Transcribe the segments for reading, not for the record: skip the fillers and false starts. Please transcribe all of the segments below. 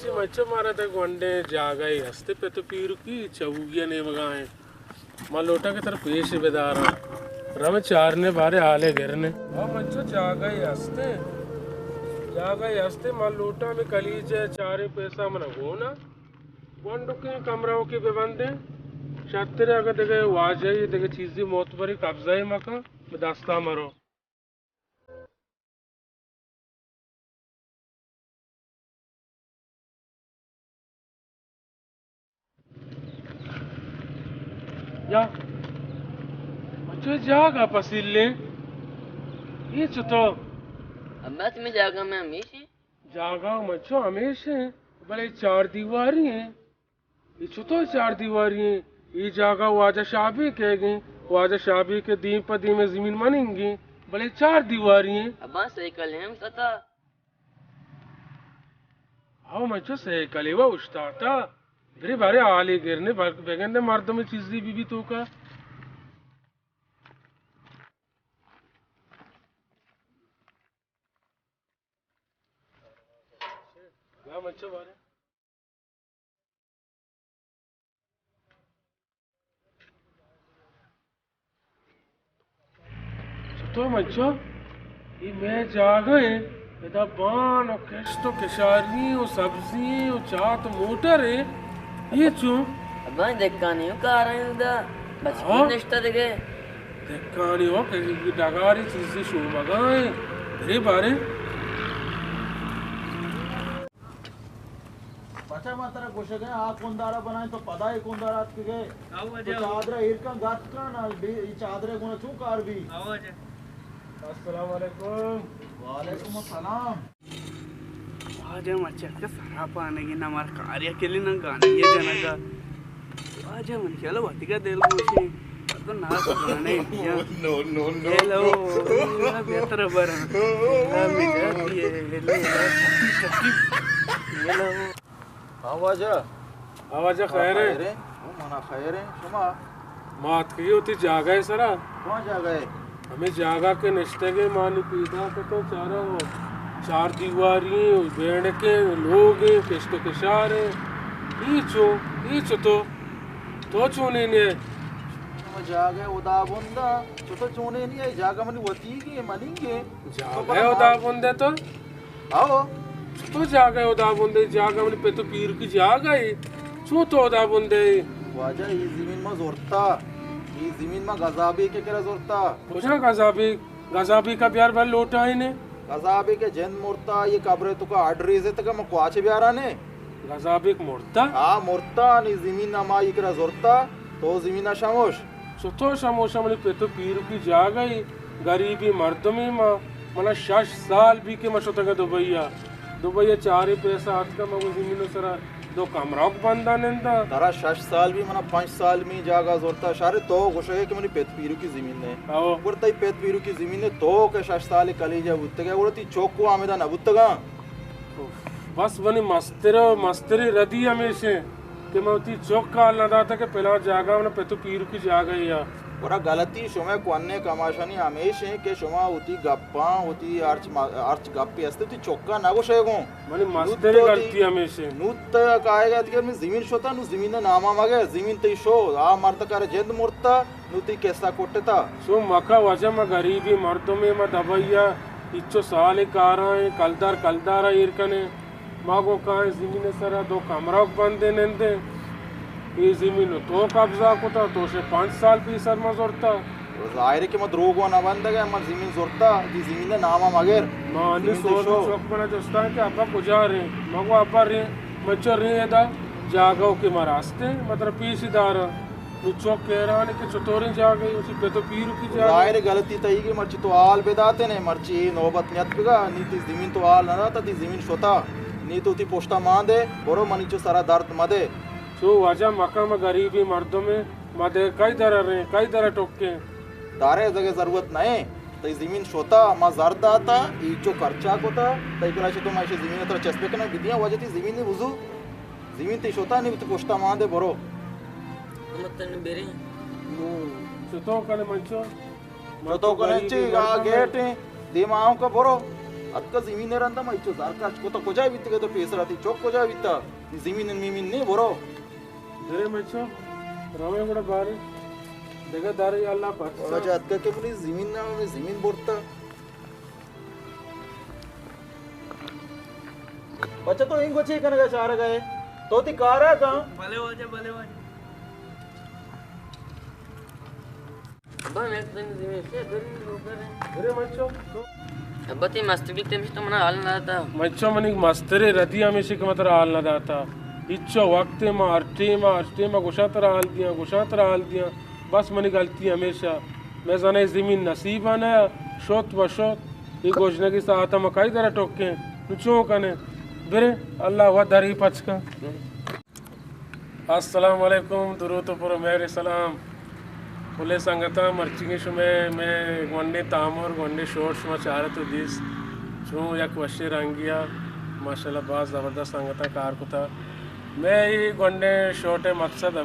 मच्छो मारा था वनडे जागा ही हस्ते पे तो पीर की चबूगिया ने मगाए मां लोटा के तरफ पेश बेदारा रमे चार ने बारे आले गिरने और मच्छो जागा ही मां लोटा में कलीजे चारे पैसा मन होना वन के कमराओं के बेबंदे छत्रे अगर देखे वाजे देखे चीज़ी मोतबरी कब्जा ही मका दस्ता मरो या मच्छो जागा पसीले ये चुतो अब्बा तुम्हें जागा में हमेशा जागा मच्छो हमेशा भले चार दीवारी है ये चुतो चार दीवारी है ये जागा वाजा शाबी कहेगी वाजा शाबी के दी पदी में जमीन मनेंगी भले चार दीवारी है अब्बा साइकिल है हम सता आओ मच्छो से कलेवा उस्ताता फिर बारे आले गिरने बेगन मर्द में चीज दी बीबी तो का क्या मच्छो बारे तो मच्छो ये मैं जागा है इधर पान और केस्टो केशारी और सब्जी और चाट मोटर है ये चू अब्बा देखा नहीं हूँ कहाँ रहे उदा बस हाँ? निश्ता देखे देखा नहीं हो कि डगारी चीजें शो मगाए तेरे बारे बचा मात्रा गोशे गए आ कुंदारा बनाए तो पदा ही कुंदारा के गए तो चादरा इरका गात का ना ये चादरे गुना चू कार भी अस्सलाम वालेकुम वालेकुम अस्सलाम आज मच्छर का सरापा आने की ना हमारे कार्य के लिए ना गाने ये जनका आज मन चलो वतिका दिल खुशी तो ना सुनाने दिया नो नो नो हेलो बेहतर बर हम जाती है हेलो आवाज खैर है मना खैर है शुमा मात की होती जागा है सरा कौन जा गए हमें जागा के निश्ते के मानी पीता के तो चारा हो चार दीवारी बेड़ के लोग किश्तो किशार ईचो तो चूने ने जागे उदा बुंदा तो चूने नहीं है जागा मनी वती की मनिंगे जागा उदा बुंदे तो आओ तो जागा उदा बुंदे जागा मनी पे तो पीर की जागा है चू तो उदा बुंदे वाजा ये जमीन में जोरता ये जमीन में गजाबी के केरा जोरता कुछ ना गजाबी का प्यार भर लोटा ही ने गजाबी के जन मोरता ये कब्रे तो का आर्डरी से तक मैं क्वाचे ब्यारा ने गजाबी मोड़ता हाँ मोरता नी जमीन ना मा इकरा जोरता तो जमीन शामोश सुतो शामोश मनी पे तो पीर की जागा ही गरीबी मर्दमी माँ मना 6 साल भी के मशो तक दुबैया चारे पैसा हाथ का मगो जमीन सरा दो कमरा बंदा नेंदा तारा 6 साल भी मना 5 साल में जागा जोरता शारे तो गोशे कि मनी पेट पीरू की जमीन ने आओ गुरता पेट पीरू की जमीन ने तो के 6 साल कलीजा बुत्तगा गुरती चौको आमेदा न बुत्तगा बस बनी मस्तरी रदी हमेशा कि मैं उती चौक का ना दाता के पहला जागा ना पे तो पीर की जागा या और गलती शुमे कोन्ने कमाशनी हमेशा के शुमा उती गप्पा उती आर्च गप्पी असते उती चौका ना गोशेगो मनी मस्तरी करती हमेशा नूत कायगा कि मैं जमीन शोता नु जमीन नामा मगे जमीन ते शो आ मर्द करे जेद मुर्ता नुती कैसा कोटता सो मका वजह में गरीबी मर्दों में मैं दबैया इच्छो साल कारा है कलदारा इरकने मागो कहाँ जमीन सरा दो कमरा बंदे नेंदे ये जमीन तो कब्जा को था तो से 5 साल पी सर में जोरता जाहिर है कि मत रोगो ना बंद गया मत जमीन जोरता दी जमीन ने नामा मगर मानी चौक बना जोस्ता है कि आपा पुजा रहे मगो आपा रे मच्छर रे दा जागो के मरास्ते मतलब पीसीदार नु चौक कह रहा है कि चतोरी जागे उसी पे तो पीर की जागे जाहिर गलती तई की मर्ची तो आल बेदाते ने मर्ची नौबत नियत बिगा नीति जमीन तो आल ना ता दी जमीन शोता नी तो ती पोस्टा मान दे बोरो मनीचो सारा दर्द मदे सो वजह मका में गरीबी मर्दों में मदे कई तरह टोके दारे जगह जरूरत नहीं तई जमीन शोता मा जर्दा आता ई जो खर्चा कोता तई कला से तो माइसे जमीन तर चस्पे कना बिदिया वजह ती जमीन ने वजू जमीन ती शोता नहीं तो पोस्टा मान दे बोरो मतन बेरे नो सुतो कने मंचो तो कने ची आ गेट दिमाग का बोरो अक्का जमीन रंदा मा इचो जारका कोता कोजा बित्ते तो पेसराती चोक कोजा बित्ता जमीन मीमीन ने बोरो अरे मच्छो रवे కూడా బారి देखा दारी अल्लाह पाक वजा अक्का के पुनी जमीन ना में जमीन बोरता बच्चा तो इंग बच्चे कनगा चार गए तो ती कारा का भले वाजे अब्बा मैं तो जिम्मे से ऊपर है अरे मच्छो अब्बा ती मस्त भी तेम तो मना हाल ना था मच्छो मनिक मस्तरे रदिया में शिक मत हाल ना दाता इच्छो वक्त में अर्टे में गुशातर हाल दिया बस मनी गलती हमेशा मैं जाने जमीन नसीब आना शोत बशोत ये गोशने की साथ हम कई तरह टोके नुचो कने बिरे अल्लाह व दरी पचका अस्सलाम वालेकुम दुरूद पर मेरे सलाम पुले संगता मर्चिंगे शुमे मैं गोंडे तामर गोंडे शोर्ट्स में चार तो दिस छू एक वशे रंगिया माशाल्लाह बहुत ज़बरदस्त संगता कार को था मैं ये गोंडे शोटे मकसद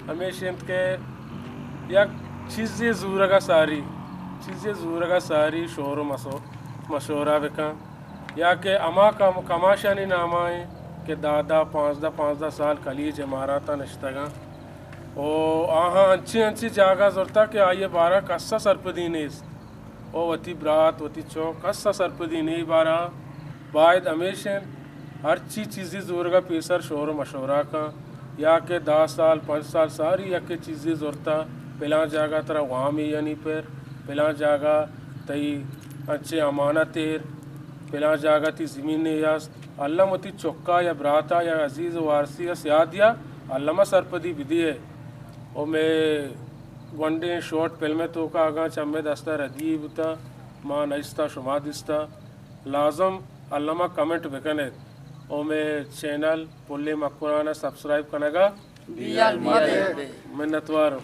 हमेशा के या चीज़ें ज़ूरगा सारी शोर मशोरा बेका या के अमा कमाशानी नामाए के दादा 5 साल कलीज इमाराता नश्तगा ओ आहाँ अच्छी जागा जोरता के आइए बारा कस्सा सरपदी नेस ओ वती ब्रात वती चौक कस्सा सरपदी नहीं बारा बाद हमेशा हर चीज़ें ज़ूरगा पेसर शोर मशोरा का या के 10 साल 5 साल सारी या के चीज़ें जोरता पहला जागा तेरा वहाँ में यानी पर पहला जागा तई अच्छे अमानतेर पहला जागा ती ज़मीन यास अल्लाह मती चौका या ब्राता या अजीज़ वारसी या सियादिया अल्लामा सरपदी विधि है और मैं वनडे शॉर्ट पहले में तो का आगा चम्मे दस्ता रदी बुता माँ नइस्ता शुमा दिस्ता लाजम अल्लामा कमेंट बेकने और मैं चैनल पुल्ले मकुराना सब्सक्राइब कनेगा बियाल मिन्नतवार